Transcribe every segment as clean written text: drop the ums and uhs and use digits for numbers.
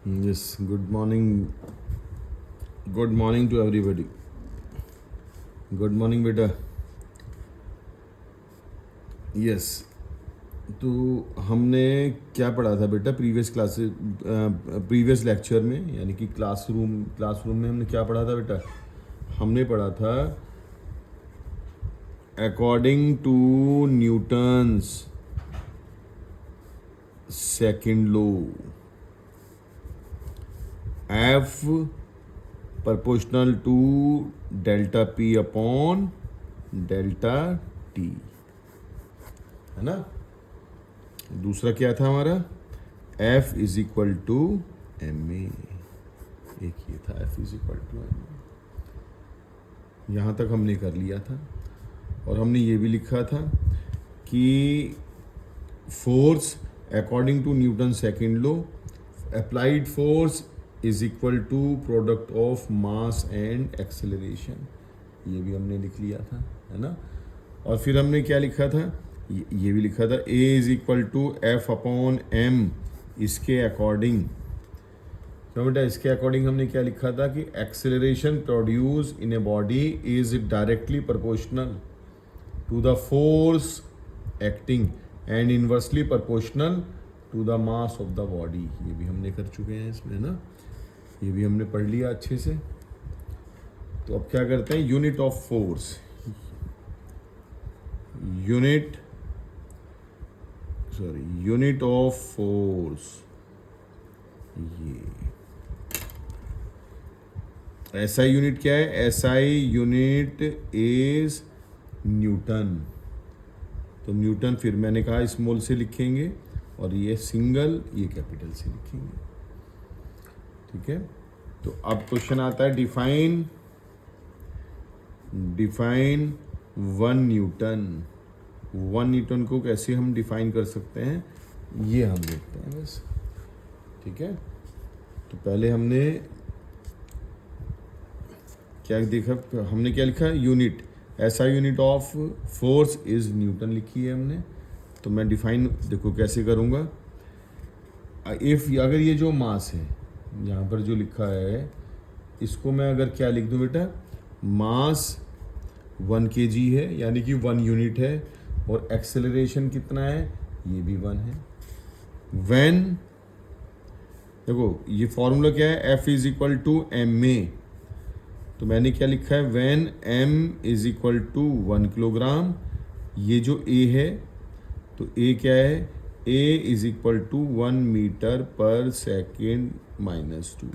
Yes, good morning. Good morning to everybody. Good morning बेटा. Yes. तो हमने क्या पढ़ा था बेटा प्रीवियस लेक्चर में, यानी कि क्लासरूम में हमने क्या पढ़ा था बेटा? हमने पढ़ा था according to Newton's second law, F proportional to delta P upon delta T, है ना. दूसरा क्या था हमारा? F is equal to M A. एक ये था F is equal to M A. यहाँ तक हमने कर लिया था. और हमने ये भी लिखा था कि force according to Newton second law, applied force is equal to product of mass and acceleration. ये भी हमने लिख लिया था, है ना. और फिर हमने क्या लिखा था? ये भी लिखा था A is equal to F upon M. इसके अकॉर्डिंग, तो बेटा इसके अकॉर्डिंग हमने क्या लिखा था कि acceleration produce in a body is directly proportional to the force acting and inversely proportional to the mass of the body. ये भी हमने कर चुके हैं इसमें ना. ये भी हमने पढ़ लिया अच्छे से. तो अब क्या करते हैं? Unit of force, unit of force. ये एसआई यूनिट क्या है? SI unit is Newton. तो न्यूटन फिर मैंने कहा स्मॉल से लिखेंगे, और ये सिंगल, ये कैपिटल से लिखेंगे. ठीक है. तो अब क्वेश्चन आता है डिफाइन वन न्यूटन को कैसे हम डिफाइन कर सकते हैं, ये हम देखते हैं बस. ठीक है. तो पहले हमने क्या देखा? हमने क्या लिखा? यूनिट, ऐसा unit of force is Newton लिखी है हमने. तो मैं डिफाइन देखो कैसे करूँगा. अगर ये जो मास है यहाँ पर जो लिखा है, इसको मैं अगर क्या लिख दूँ बेटा? मास 1 kg है, यानी कि 1 यूनिट है. और एक्सेलरेशन कितना है? ये भी 1 है. व्हेन, देखो ये फॉर्मूला क्या है? F is equal to M A. तो मैंने क्या लिखा है? When m is equal to 1 kilogram. ये जो A है, तो A क्या है? A is equal to 1 metre पर सेकेंड -2.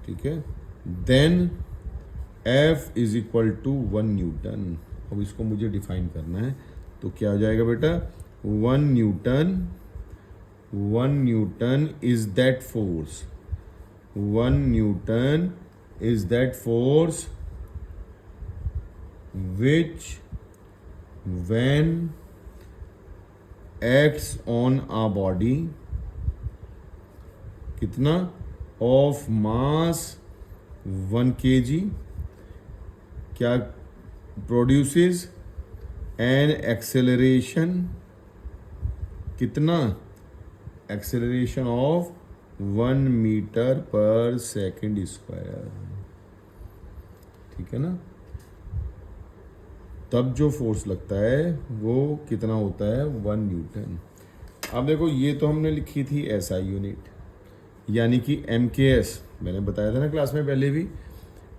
ठीक है. Then F is equal to 1 newton. अब इसको मुझे डिफाइन करना है. तो क्या हो जाएगा बेटा? 1 Newton is that force. 1 Newton is that force which when acts on a body, कितना? ऑफ मास 1 kg, क्या प्रोड्यूसेस एन एक्सेलरेशन, कितना? एक्सेलरेशन ऑफ 1 मीटर पर सेकेंड स्क्वायर. ठीक है ना. तब जो फोर्स लगता है वो कितना होता है? 1 न्यूटन. अब देखो ये तो हमने लिखी थी एसआई यूनिट, यानी कि MKS. मैंने बताया था ना क्लास में पहले भी,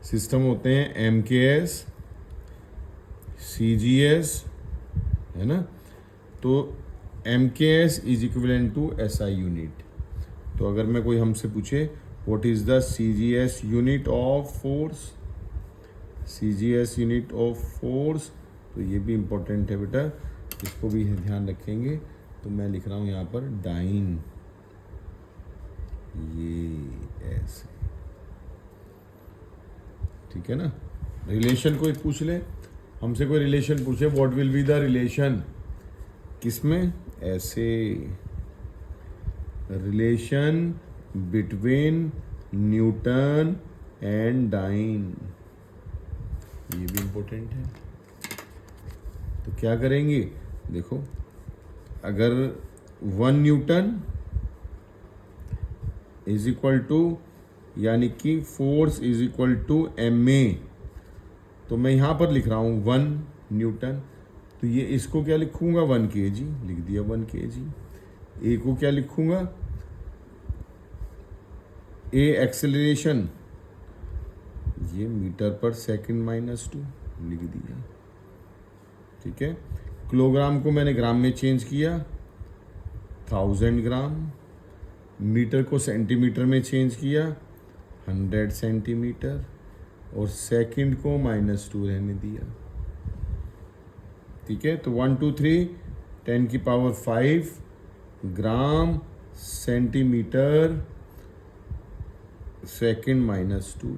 सिस्टम होते हैं MKS, CGS, है ना. तो MKS is equivalent to SI unit. तो अगर मैं कोई हमसे पूछे what is the CGS unit of force, CGS unit of force, तो ये भी इम्पोर्टेंट है बेटा, इसको भी ध्यान रखेंगे. तो मैं लिख रहा हूँ यहाँ पर डाइन, ये ऐसे. ठीक है ना. रिलेशन कोई पूछ ले हमसे, कोई रिलेशन पूछे, what will be the relation, किसमें? ऐसे. Relation between newton and dyne, ये भी इम्पोर्टेंट है. तो क्या करेंगे? देखो, अगर 1 न्यूटन इज इक्वल टू, यानी कि force is equal to MA। तो मैं यहाँ पर लिख रहा हूँ 1 न्यूटन, तो ये इसको क्या लिखूँगा 1 kg, लिख दिया 1 kg। ए को क्या लिखूँगा, ए एक्सेलरेशन, ये मीटर पर सेकंड -2 लिख दिया। ठीक है, किलोग्राम को मैंने ग्राम में चेंज किया, 1000 ग्राम। मीटर को सेंटीमीटर में चेंज किया, 100 सेंटीमीटर। और सेकंड को -2 रहने दिया। ठीक है, तो 1 2 3 10⁵ ग्राम सेंटीमीटर सेकंड -2।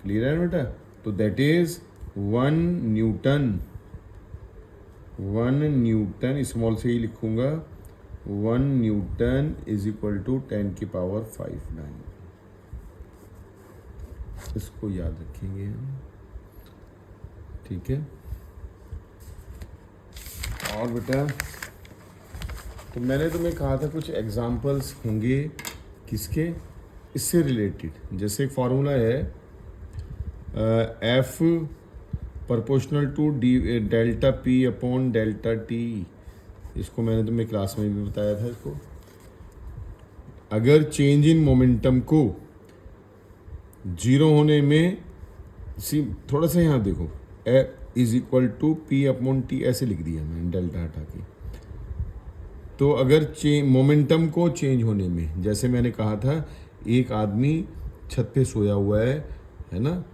क्लियर है बेटा? तो that is 1 Newton. 1 Newton small से ही लिखूंगा, 1 न्यूटन इज इक्वल टू 10⁵ 9। इसको याद रखेंगे हम। ठीक है, और बेटा तो मैंने तुम्हें कहा था कुछ एग्जाम्पल्स होंगे किसके, इससे रिलेटेड। जैसे एक फार्मूला है F proportional to delta P upon delta T। इसको मैंने तुम्हें क्लास में भी बताया था। इसको अगर चेंज इन मोमेंटम को 0 होने में, थोड़ा सा यहाँ देखो, F is equal to P upon T ऐसे लिख दिया मैंने डेल्टा हटा के। तो अगर मोमेंटम को चेंज होने में, जैसे मैंने कहा था एक आदमी छत पे सोया हुआ है ना,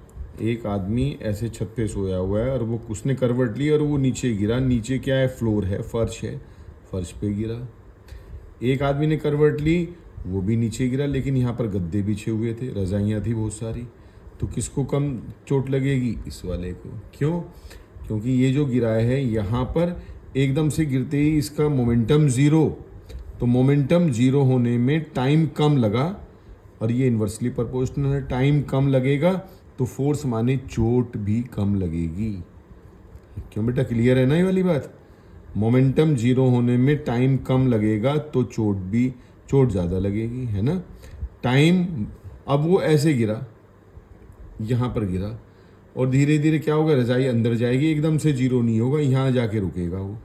एक आदमी ऐसे छत पे सोया हुआ है और वो उसने करवट ली और वो नीचे गिरा। नीचे क्या है, फ्लोर है, फर्श है, फर्श पे गिरा। एक आदमी ने करवट ली, वो भी नीचे गिरा, लेकिन यहाँ पर गद्दे बिछे हुए थे, रजाइयाँ थी बहुत सारी। तो किसको कम चोट लगेगी, इस वाले को। क्यों? क्योंकि ये जो गिरा है यहाँ पर एकदम से गिरते ही इसका मोमेंटम 0, तो मोमेंटम 0 होने में टाइम कम लगा, और ये इन्वर्सली प्रोपोर्शनल है। टाइम कम लगेगा तो फोर्स माने चोट भी कम लगेगी। क्यों बेटा, क्लियर है ना ये वाली बात? मोमेंटम 0 होने में टाइम कम लगेगा तो चोट ज़्यादा लगेगी, है ना। टाइम, अब वो ऐसे गिरा, यहाँ पर गिरा, और धीरे धीरे क्या होगा, रजाई अंदर जाएगी, एकदम से 0 नहीं होगा, यहाँ जाके रुकेगा वो।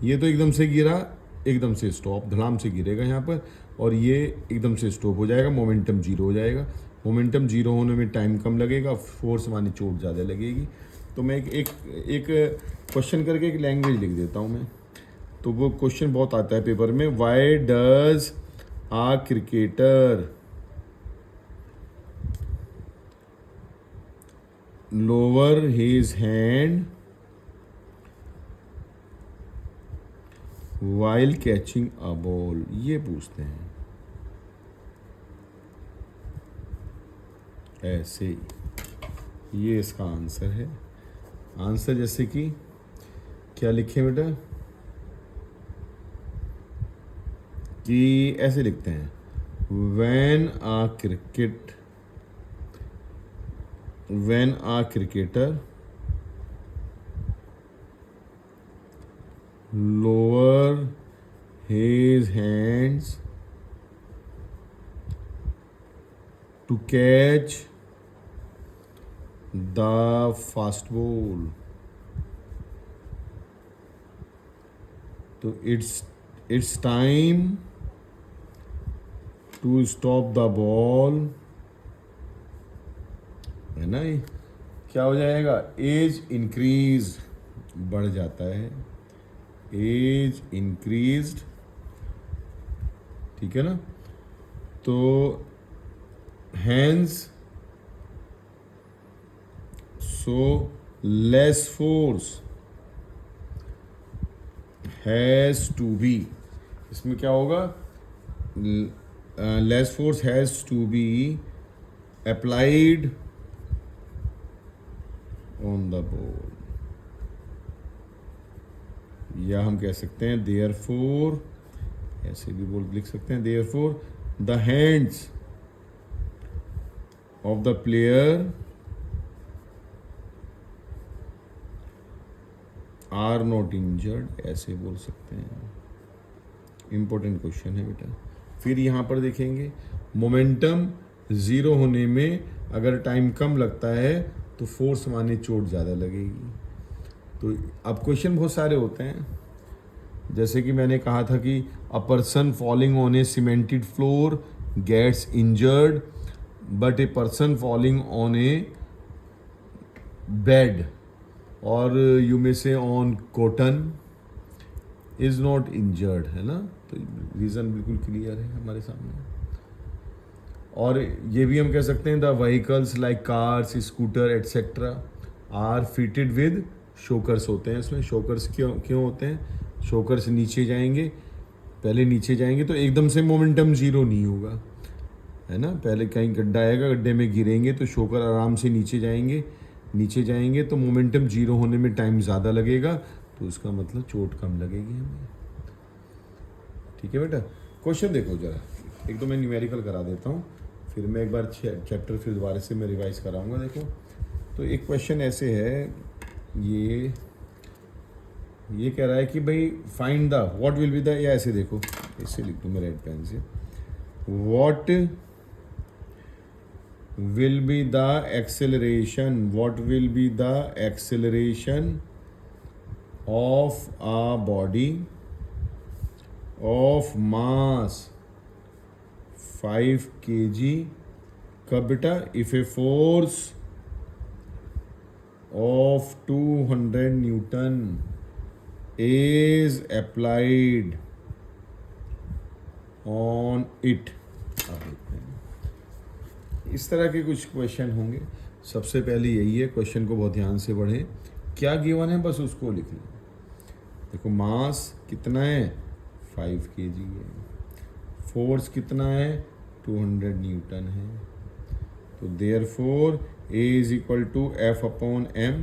ये तो एकदम से गिरा, एकदम से स्टॉप, धड़ाम से गिरेगा यहाँ पर, और ये एकदम से स्टॉप हो जाएगा, मोमेंटम 0 हो जाएगा। मोमेंटम 0 होने में टाइम कम लगेगा, फोर्स माने चोट ज़्यादा लगेगी। तो मैं एक क्वेश्चन करके एक लैंग्वेज लिख देता हूँ मैं। तो वो क्वेश्चन बहुत आता है पेपर में, why does a cricketer lower his hand while catching a ball, ये पूछते हैं ऐसे। ये इसका आंसर है। आंसर जैसे कि क्या लिखे बेटा, कि ऐसे लिखते हैं, when a cricketer lower his hands to catch the fast ball, तो it's time to stop the ball, है ना। ये क्या हो जाएगा, एज इंक्रीज, बढ़ जाता है, एज इंक्रीज्ड। ठीक है ना। तो hands, so less force has to be, इसमें क्या होगा, less force has to be applied on the ball, या हम कह सकते हैं देयरफॉर, ऐसे भी बोल लिख सकते हैं, therefore the hands of the player are not injured, ऐसे बोल सकते हैं। इंपॉर्टेंट क्वेश्चन है बेटा, फिर यहाँ पर देखेंगे मोमेंटम ज़ीरो होने में अगर टाइम कम लगता है तो फोर्स माने चोट ज़्यादा लगेगी। तो अब क्वेश्चन बहुत सारे होते हैं, जैसे कि मैंने कहा था कि a person falling on a cemented floor gets injured but a person falling on a bed और you may say on cotton is not injured, है ना। तो रीज़न बिल्कुल क्लियर है हमारे सामने। और ये भी हम कह सकते हैं the vehicles like cars scooter etcetera are fitted with shockers होते हैं। इसमें शोकर्स क्यों होते हैं? शोकर्स नीचे जाएंगे, पहले नीचे जाएंगे तो एकदम से मोमेंटम ज़ीरो नहीं होगा, है ना। पहले कहीं गड्ढा आएगा, गड्ढे में गिरेंगे तो शोकर आराम से नीचे जाएंगे तो मोमेंटम ज़ीरो होने में टाइम ज़्यादा लगेगा, तो उसका मतलब चोट कम लगेगी हमें। ठीक है बेटा, क्वेश्चन देखो जरा, एक तो मैं न्यूमेरिकल करा देता हूँ, फिर मैं एक बार चैप्टर फिर दोबारा से मैं रिवाइज कराऊंगा। देखो तो एक क्वेश्चन ऐसे है, ये कह रहा है कि भाई find the what will be the, या ऐसे देखो, इससे लिख दूँ मैं रेड पेन से, what will be the acceleration of a body of mass 5 kg कब बेटा? If a force of 200 Newton is applied on it. इस तरह के कुछ क्वेश्चन होंगे। सबसे पहले यही है, क्वेश्चन को बहुत ध्यान से पढ़ें, क्या गिवन है बस उसको लिख लो। देखो मास कितना है? 5 kg है। फोर्स कितना है? 200 न्यूटन है। तो therefore A is equal to F upon M।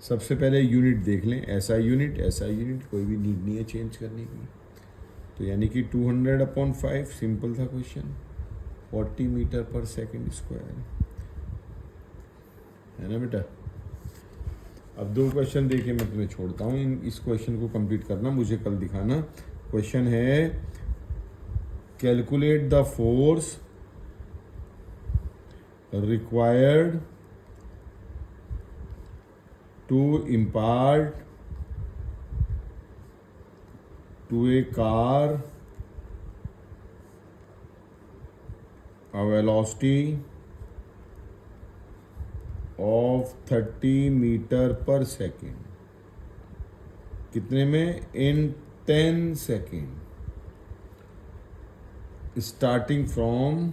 सबसे पहले यूनिट देख लें, ऐसा यूनिट, कोई भी नीड नहीं है चेंज करने की। तो यानी कि 200 अपॉन 5, सिंपल था क्वेश्चन, 40 मीटर पर सेकेंड स्क्वायर, है ना बेटा। अब 2 क्वेश्चन देके मैं तुम्हें छोड़ता हूँ, इस क्वेश्चन को कंप्लीट करना, मुझे कल दिखाना। क्वेश्चन है calculate the force required to impart to a car a velocity of 30 metre पर सेकेंड। कितने में? In 10 second starting from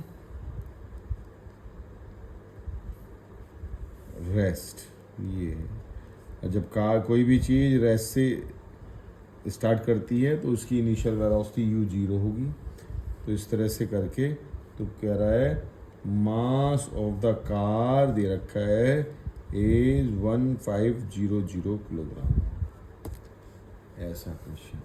rest. ये और जब कार कोई भी चीज़ रेस्ट से स्टार्ट करती है तो उसकी इनिशियल वेलोसिटी u0 होगी। तो इस तरह से करके तो कह रहा है मास ऑफ द कार दे रखा है इज 1500 किलोग्राम। ऐसा क्वेश्चन।